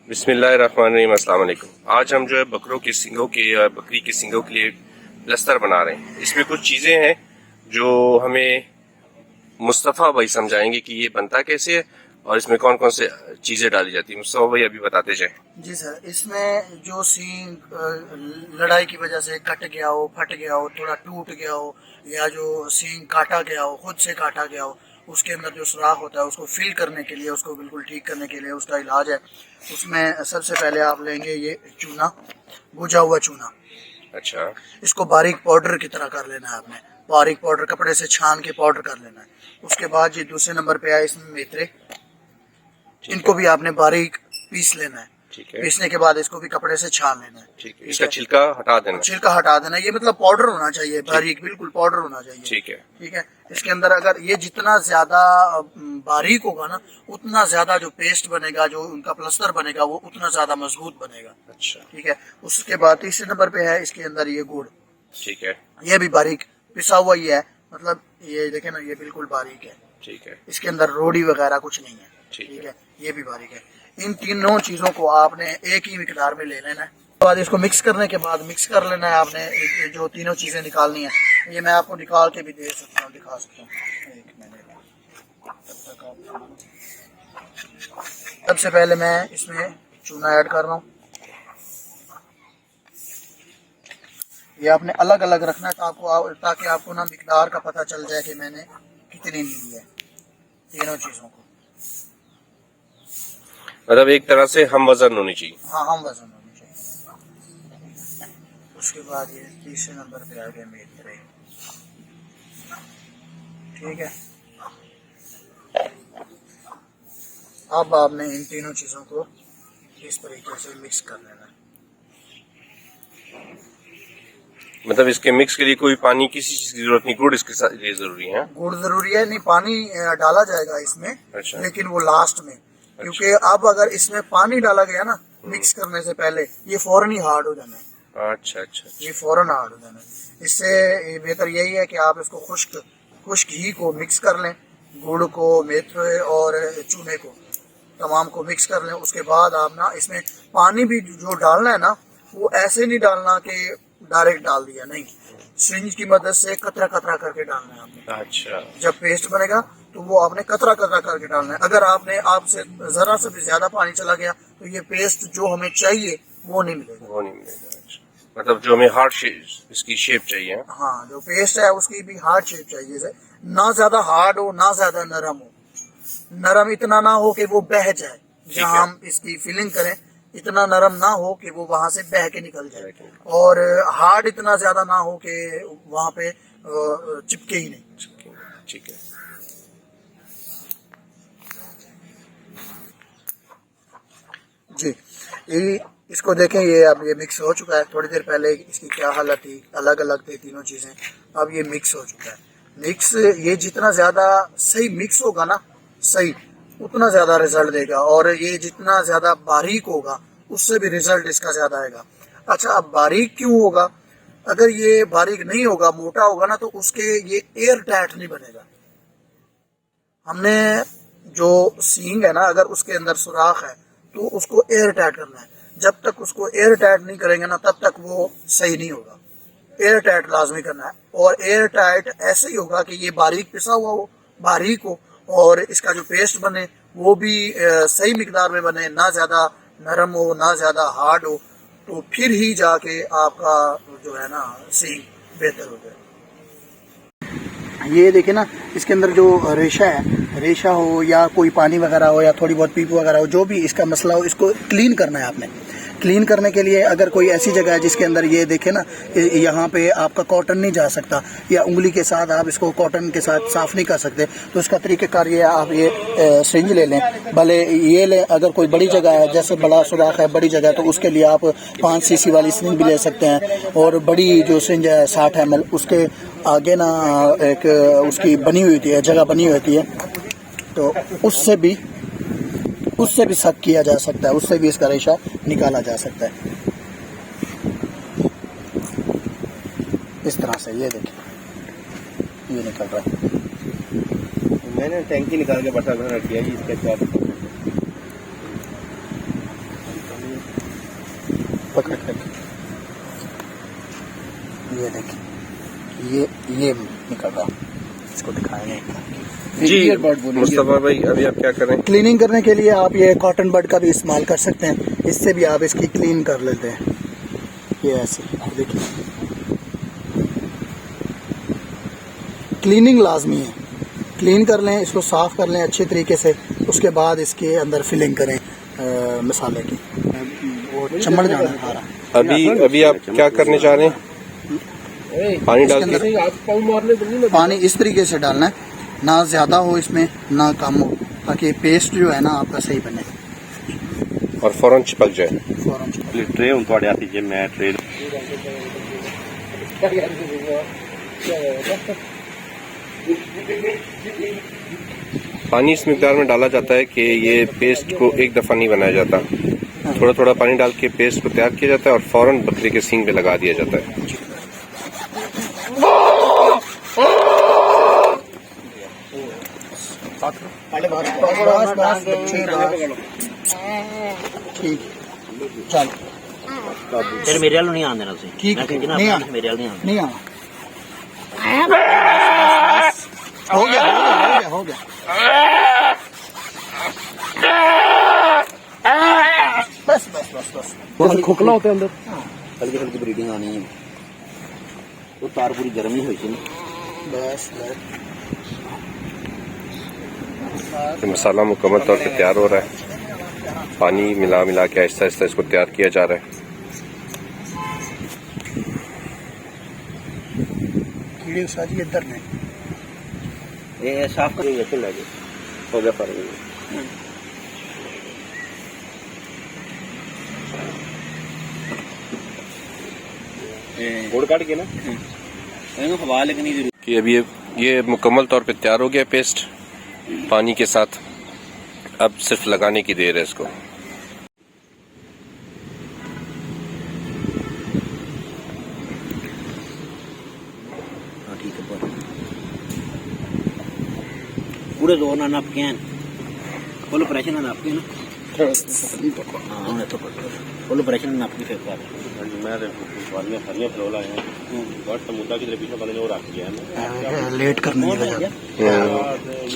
बिस्मिल्लाहिर्रहमानिर्रहीम, अस्सलाम वालेकुम। आज हम जो है बकरी के सींगों के लिए प्लस्तर बना रहे हैं। इसमें कुछ चीज़ें हैं जो हमें मुस्तफ़ा भाई समझाएंगे कि ये बनता कैसे है और इसमें कौन कौन से चीज़ें डाली जाती है। मुस्तफ़ा भाई अभी बताते जाएं। जी सर, इसमें जो सींग लड़ाई की वजह से कट गया हो, फट गया हो, थोड़ा टूट गया हो, या जो सींग काटा गया हो, खुद से काटा गया हो, उसके अंदर जो सुराख होता है उसको फिल करने के लिए, उसको बिल्कुल ठीक करने के लिए उसका इलाज है। उसमें सबसे पहले आप लेंगे ये चूना, भुजा हुआ चूना। अच्छा, इसको बारीक पाउडर की तरह कर लेना है आपने। बारीक पाउडर कपड़े से छान के पाउडर कर लेना है। उसके बाद ये दूसरे नंबर पे आए इसमें मेथरे, इनको भी आपने बारीक पीस लेना है। ठीक है, पीसने के बाद इसको भी कपड़े से छान लेना है। ठीक है। इसका छिलका हटा देना। छिलका हटा देना। ये मतलब पाउडर होना चाहिए, बारीक, बिल्कुल पाउडर होना चाहिए। ठीक है, ठीक है। इसके अंदर अगर ये जितना ज्यादा बारीक होगा ना, उतना ज्यादा जो पेस्ट बनेगा, जो उनका प्लस्तर बनेगा, वो उतना ज्यादा मजबूत बनेगा। अच्छा, ठीक है। उसके बाद तीसरे नंबर पे है इसके अंदर ये गुड़। ठीक है, ये भी बारीक पिसा हुआ ही है, मतलब ये देखे ना, ये बिल्कुल बारीक है। ठीक है, इसके अंदर रोड़ी वगैरह कुछ नहीं है। ठीक है। ये भी बारीक है। इन तीनों चीजों को आपने एक ही मिकदार में ले लेना है। उसके बाद इसको मिक्स करने के बाद मिक्स कर लेना है आपने। ये जो तीनों चीजें निकालनी है, ये मैं आपको निकाल के भी दे सकता हूँ, दिखा सकता हूँ। एक मिनट। सबसे पहले मैं इसमें चूना ऐड कर रहा हूँ। ये आपने अलग अलग रखना है ताकि आपको ना मिकदार का पता चल जाए कि मैंने कितनी ली है तीनों चीजों को। मतलब एक तरह से हम वजन होनी चाहिए। हाँ, हम वजन होनी चाहिए। उसके बाद ये तीसरे नंबर पे आ गया मेथरे। ठीक है। अब आपने इन तीनों चीजों को इस तरीके से मिक्स कर लेना है। मतलब इसके मिक्स के लिए कोई पानी किसी चीज की जरूरत नहीं, गुड़ इसके साथ लिए जरूरी है। गुड़ जरूरी है, नहीं पानी डाला जाएगा इसमें। अच्छा, लेकिन वो लास्ट में, क्योंकि अब अगर इसमें पानी डाला गया ना मिक्स करने से पहले, ये फौरन ही हार्ड हो जाना है। अच्छा, अच्छा, ये फौरन हार्ड हो जाना है। इससे बेहतर यही है कि आप इसको खुश्क ही को मिक्स कर लें। गुड़ को, मेथरे और चूने को, तमाम को मिक्स कर लें। उसके बाद आप ना इसमें पानी भी जो डालना है ना, वो ऐसे नहीं डालना कि डायरेक्ट डाल दिया, नहीं। सिरिंज की मदद से कतरा कतरा करके डालना है आपने। अच्छा, जब पेस्ट बनेगा तो वो आपने कतरा कतरा करके डालना है। अगर आपसे जरा से भी ज्यादा पानी चला गया तो ये पेस्ट जो हमें चाहिए वो नहीं मिलेगा। वो नहीं मिलेगा। अच्छा, मतलब जो हमें हार्ड इसकी शेप चाहिए। हाँ, जो पेस्ट है उसकी भी हार्ड शेप चाहिए। ना ज्यादा हार्ड हो, ना ज्यादा नरम हो। नरम इतना ना हो कि वो बह जाए, जहाँ हम इसकी फिलिंग करें इतना नरम ना हो कि वो वहां से बह के निकल जाए, और हार्ड इतना ज्यादा ना हो कि वहां पे चिपके ही नहीं। ठीक है। जी, ये इसको देखें, ये अब ये मिक्स हो चुका है। थोड़ी देर पहले इसकी क्या हालत थी, अलग अलग थी तीनों चीजें, अब ये मिक्स हो चुका है। मिक्स, ये जितना ज्यादा सही मिक्स होगा ना, सही, उतना ज्यादा रिजल्ट देगा। और ये जितना ज्यादा बारीक होगा उससे भी रिजल्ट इसका ज्यादा आएगा। अच्छा, अब बारीक क्यों होगा? अगर ये बारीक नहीं होगा, मोटा होगा ना, तो उसके ये एयर टाइट नहीं बनेगा। हमने जो सींग है ना, अगर उसके अंदर सुराख है तो उसको एयर टाइट करना है। जब तक उसको एयर टाइट नहीं करेंगे ना, तब तक वो सही नहीं होगा। एयर टाइट लाजमी करना है। और एयर टाइट ऐसे ही होगा कि ये बारीक पिसा हुआ हो, बारीक हो, और इसका जो पेस्ट बने वो भी सही मिकदार में बने, ना ज्यादा नरम हो, ना ज्यादा हार्ड हो। तो फिर ही जाके आपका जो है ना सींग बेहतर हो जाए। ये देखिए ना, इसके अंदर जो रेशा है, रेशा हो या कोई पानी वगैरह हो या थोड़ी बहुत पीप वगैरह हो, जो भी इसका मसला हो, इसको क्लीन करना है आपने। क्लीन करने के लिए अगर कोई ऐसी जगह है जिसके अंदर ये देखे ना, यहाँ पे आपका कॉटन नहीं जा सकता, या उंगली के साथ आप इसको कॉटन के साथ साफ नहीं कर सकते, तो इसका तरीक़ेकार ये, आप ये सिरिंज ले लें, भले ये लें। अगर कोई बड़ी जगह है, जैसे बड़ा सुराख है, बड़ी जगह, तो उसके लिए आप 5 सीसी वाली सिरिंज भी ले सकते हैं। और बड़ी जो सिरिंज है 60 ml, उसके आगे ना एक उसकी बनी हुई होती है, जगह बनी हुई होती है, तो उससे भी सख्त किया जा सकता है, उससे भी इसका रेशा निकाला जा सकता है। इस तरह से ये देखिए, ये निकल रहा है। मैंने टैंकी निकाल के बटा घर रख दिया इसके साथ। पकड़ करके ये देखिए ये निकल रहा, इसको दिखाएंगे। जी मुस्तफा भाई, अभी आप क्या करें? क्लीनिंग करने के लिए आप ये कॉटन बड का भी इस्तेमाल कर सकते हैं, इससे भी आप इसकी क्लीन कर लेते हैं। ये ऐसे देखिए, क्लीनिंग लाजमी है, क्लीन कर लें, इसको साफ कर लें अच्छे तरीके से, उसके बाद इसके अंदर फिलिंग करें मसाले की। वो चमड़ जाना खा रहा। अभी आप क्या करने जा रहे हैं? पानी डाल के पानी इस तरीके से डालना है, ना ज्यादा हो इसमें ना कम हो, ताकि पेस्ट जो है ना आपका सही बने और फौरन चिपक जाए। फौरन ट्रे हूं थोड़े हाथी जे मैं ट्रे पानी इस मिकदार में डाला जाता है कि ये पेस्ट को एक दफा नहीं बनाया जाता, थोड़ा थोड़ा पानी डाल के पेस्ट को तैयार किया जाता है और फौरन बकरे के सींग पे लगा दिया जाता है। ठीक चल फिर मेरे वालों नहीं आने देना उसे। ठीक मैं कहती ना नहीं आना, मेरे वालों नहीं आने। नहीं आना। हो गया हो गया हो गया। बस बस बस बस खोखला होता है अंदर, हल्की हल्की ब्रीडिंग आनी है, वो तार पूरी गर्म ही हुई थी ना। बस बस तो मसाला मुकम्मल तौर पे तैयार हो रहा है, पानी मिला मिला के आहिस्ता आहिस्ता इसको तैयार किया जा रहा है। कीड़े उस्ताद जी इधर नहीं, ये साफ कर ये तो लगे हो गया पर गुड़ काट के ना इनको हवा लगनी जरूरी। कि अभी ये मुकम्मल तौर पे तैयार हो गया पेस्ट पानी के साथ, अब सिर्फ लगाने की देर है इसको। हाँ ठीक है, पूरे दो ना नाप के हैं, फुल प्रेशर ना नाप के ना। हाँ उन्हें तो फुल प्रेशर नाप के फेंक रहा है। मैं वालियां फरियां फलो लाए हैं बट समुद्र की तरफ पीछे बने वो रख दिया है लेट करने की वजह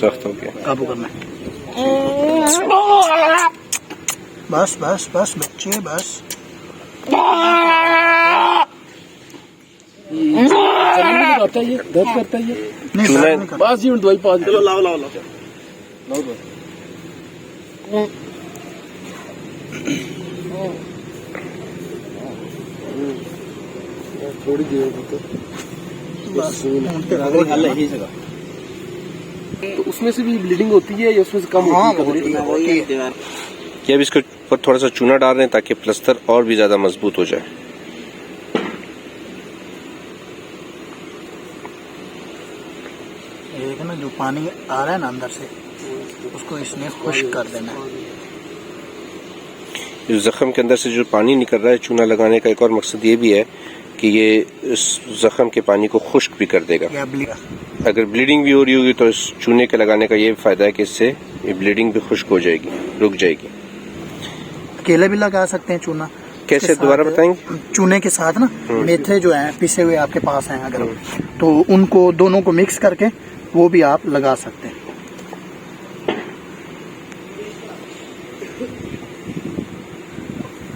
सख्त हो गया। काबू करना है। बस बस बस बच्चे बस। करता है ये दर्द करता है ये नहीं चूना- दर्द नहीं करता। बस जी दवाई पास चलो लाओ लाओ लाओ थोड़ी देर होते बस उनके अगली हल है ही सका। तो उसमें से भी ब्लीडिंग होती है या उसमें से कम हाँ होती है? होती है। कि अब इसके ऊपर थोड़ा सा चूना डाल रहे हैं ताकि प्लस्तर और भी ज्यादा मजबूत हो जाए। एक ना जो पानी आ रहा है ना अंदर से, उसको इसने खुश्क कर देना है। इस जख्म के अंदर से जो पानी निकल रहा है, चूना लगाने का एक और मकसद ये भी है कि ये इस जख्म के पानी को खुश्क भी कर देगा। या अगर ब्लीडिंग भी हो रही होगी तो इस चूने के लगाने का ये फायदा है कि इससे ये ब्लीडिंग भी खुश्क हो जाएगी, रुक जाएगी। केले भी लगा सकते हैं चूना। कैसे के साथ- दोबारा बताएंगे? चूने के साथ ना मेथे जो हैं पिसे हुए आपके पास हैं अगर, तो उनको दोनों को मिक्स करके वो भी आप लगा सकते हैं।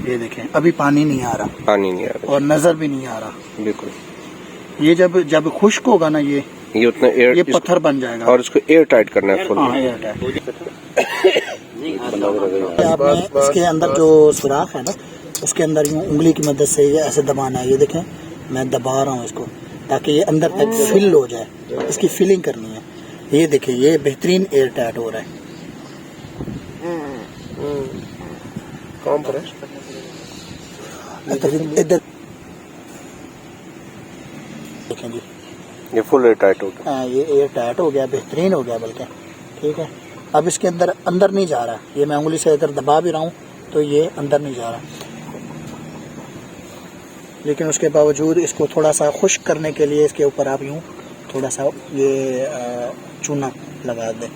ये देखें अभी पानी नहीं आ रहा पानी नहीं आ रहा, और नजर भी नहीं आ रहा। बिल्कुल। ये जब खुश्क होगा ना ये उतना एयर पत्थर बन जाएगा। और इसको एयर टाइट करना है फुल। हाँ, एयर टाइट। आपने इसके अंदर जो सुराख है ना, उसके अंदर यूं उंगली की मदद से ये ऐसे दबाना है। ये देखें मैं दबा रहा हूँ इसको ताकि ये अंदर तक फिल हो जाए, इसकी फिलिंग करनी है। ये देखिए ये बेहतरीन एयर टाइट हो रहा है। इधर इधर देखें जी, ये फुल एयर टाइट हो गया। हाँ ये एयर टाइट हो गया, बेहतरीन हो गया बल्कि। ठीक है, अब इसके अंदर नहीं जा रहा। ये मैं उंगली से इधर दबा भी रहा हूँ तो ये अंदर नहीं जा रहा, लेकिन उसके बावजूद इसको थोड़ा सा खुश्क करने के लिए इसके ऊपर आप यूँ थोड़ा सा ये चूना लगा दें,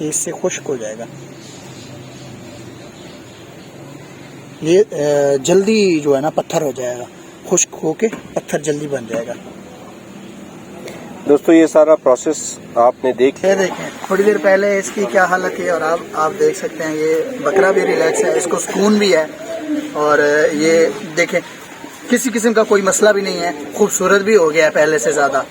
इससे खुश्क हो जाएगा। ये जल्दी जो है ना पत्थर हो जाएगा, खुश्क होके पत्थर जल्दी बन जाएगा। दोस्तों ये सारा प्रोसेस आपने देख ये देखें थोड़ी देर पहले इसकी क्या हालत है और आप देख सकते हैं ये बकरा भी रिलैक्स है, इसको सुकून भी है और ये देखें किसी किस्म का कोई मसला भी नहीं है, खूबसूरत भी हो गया है पहले से ज़्यादा।